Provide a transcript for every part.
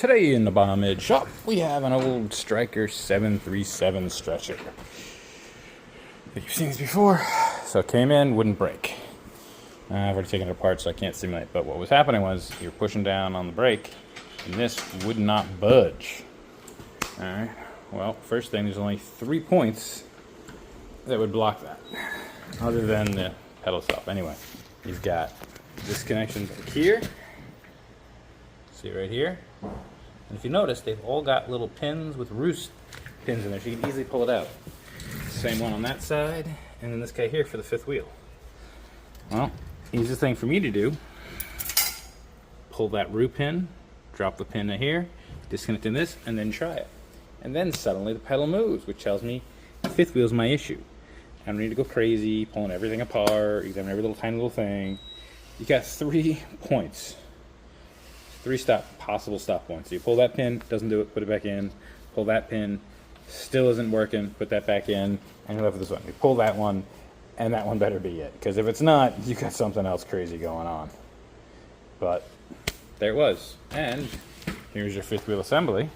Today in the Bomb Mid shop, we have an old Stryker 737 stretcher. You've seen this before. So it came in, wouldn't break. I've already taken it apart, so I can't simulate. But what was happening was you're pushing down on the brake, and this would not budge. All right. Well, first thing, there's only 3 points that would block that, other than the pedal itself. Anyway, you've got this connection here. See right here? And if you notice, they've all got little pins with roost pins in there, so you can easily pull it out. Same one on that side, and then this guy here for the fifth wheel. Well, easiest thing for me to do, pull that root pin, drop the pin in here, disconnect in this, and then try it. And then suddenly the pedal moves, which tells me the fifth wheel is my issue. I don't need to go crazy, pulling everything apart, examining every little tiny little thing. You got 3 points. 3 possible stop points. So you pull that pin, doesn't do it, put it back in. Pull that pin, still isn't working, put that back in, and you're left with this one. You pull that one, and that one better be it. Because if it's not, you got something else crazy going on. But there it was. And here's your fifth wheel assembly.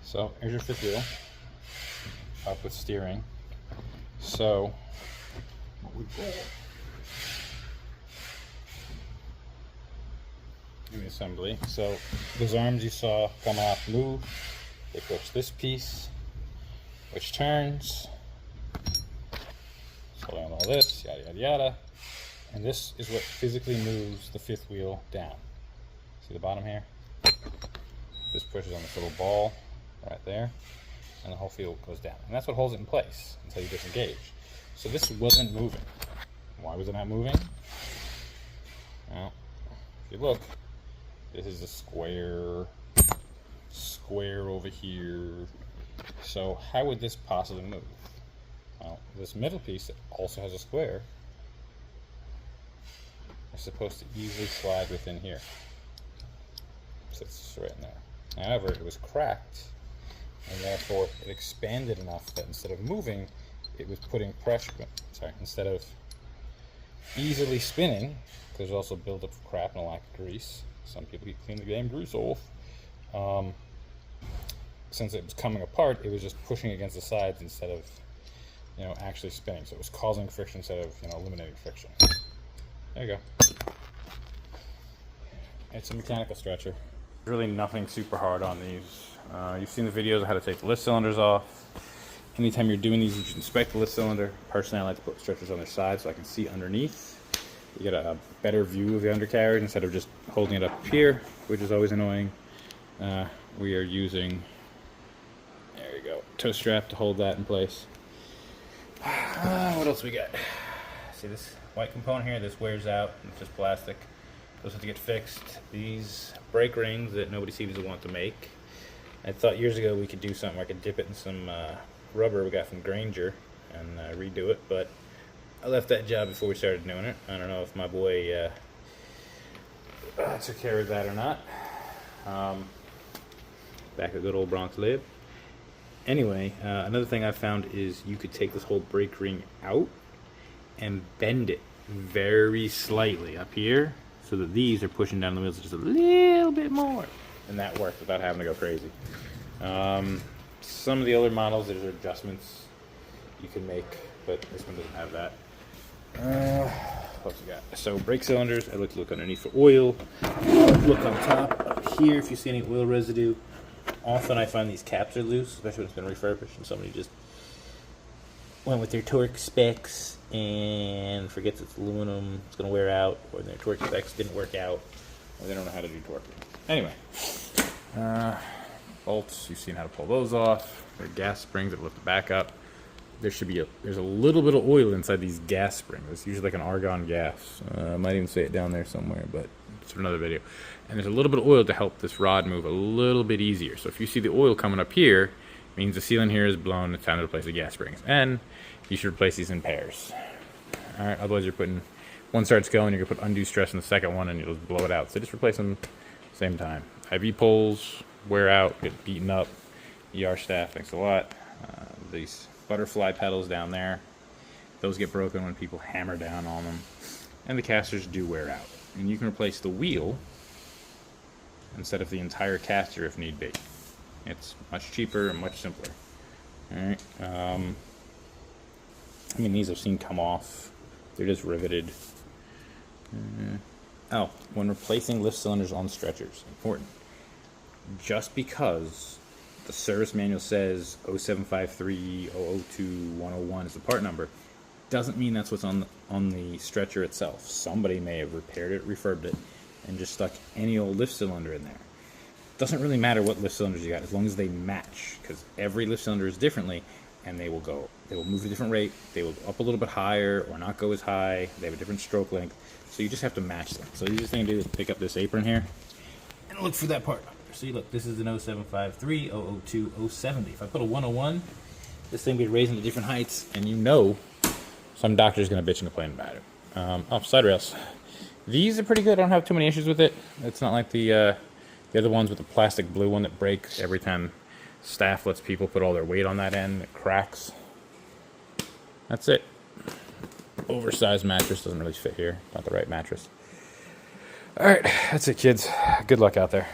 So here's your fifth wheel, up with steering. So what we got in the assembly. So those arms you saw come off move. They push this piece, which turns. So on all this, yada yada yada. And this is what physically moves the fifth wheel down. See the bottom here? This pushes on this little ball right there, and the whole wheel goes down. And that's what holds it in place until you disengage. So this wasn't moving. Why was it not moving? Well, if you look, this is a square over here. So how would this possibly move? Well, this middle piece that also has a square is supposed to easily slide within here. Sits right in there. However, it was cracked, and therefore it expanded enough that instead of moving, it was putting pressure, instead of easily spinning, because there's also buildup of crap and a lack of grease. Some people can clean the damn grease off. Since it was coming apart, it was just pushing against the sides instead of, actually spinning. So it was causing friction instead of, eliminating friction. There you go. It's a mechanical stretcher. Really nothing super hard on these. You've seen the videos of how to take the lift cylinders off. Anytime you're doing these, you should inspect the lift cylinder. Personally, I like to put stretchers on their side so I can see underneath. You get a better view of the undercarriage instead of just holding it up here, which is always annoying. We are using, there you go, toe strap to hold that in place. What else we got? See this white component here? This wears out. It's just plastic. Those have to get fixed. These brake rings that nobody seems to want to make. I thought years ago we could do something where I could dip it in some rubber we got from Granger and redo it, but I left that job before we started doing it. I don't know if my boy took care of that or not. Back at good old Bronx Lib. Anyway, another thing I found is you could take this whole brake ring out and bend it very slightly up here so that these are pushing down the wheels just a little bit more. And that worked without having to go crazy. Some of the other models, there's adjustments you can make, but this one doesn't have that. What else we got? So brake cylinders, I like to look underneath for oil. Look on top, up here if you see any oil residue. Often I find these caps are loose, especially when it's been refurbished and somebody just went with their torque specs and forgets it's aluminum, it's going to wear out, or their torque specs didn't work out, or they don't know how to do torquing. Anyway, bolts, you've seen how to pull those off. They're gas springs that lift the back up. There's a little bit of oil inside these gas springs. It's usually like an argon gas. I might even say it down there somewhere, but it's for another video. And there's a little bit of oil to help this rod move a little bit easier. So if you see the oil coming up here, it means the sealant here is blown. It's time to replace the gas springs. And you should replace these in pairs. All right, otherwise you're putting, one starts going, you're gonna put undue stress in the second one and you'll just blow it out. So just replace them same time. IV poles wear out, get beaten up. ER staff, thanks a lot. These butterfly pedals down there, Those get broken when people hammer down on them. And the casters do wear out. And you can replace the wheel instead of the entire caster if need be. It's much cheaper and much simpler. Alright. I mean, these I've seen come off. They're just riveted. When replacing lift cylinders on stretchers, important. Just because the service manual says 0753 002 101 is the part number, doesn't mean that's what's on the stretcher itself. Somebody may have repaired it, refurbed it, and just stuck any old lift cylinder in there. Doesn't really matter what lift cylinders you got, as long as they match, because every lift cylinder is differently, and they will move at a different rate. They will go up a little bit higher or not go as high. They have a different stroke length, so you just have to match them. So the easiest thing to do is pick up this apron here and look for that part number. See, look, this is an 0753 002 070. If I put a 101, this thing will be raising to different heights, and you know some doctor's going to bitch and complain about it. Side rails. These are pretty good. I don't have too many issues with it. It's not like the other ones with the plastic blue one that breaks every time staff lets people put all their weight on that end. It cracks. That's it. Oversized mattress doesn't really fit here. Not the right mattress. Alright, that's it, kids. Good luck out there.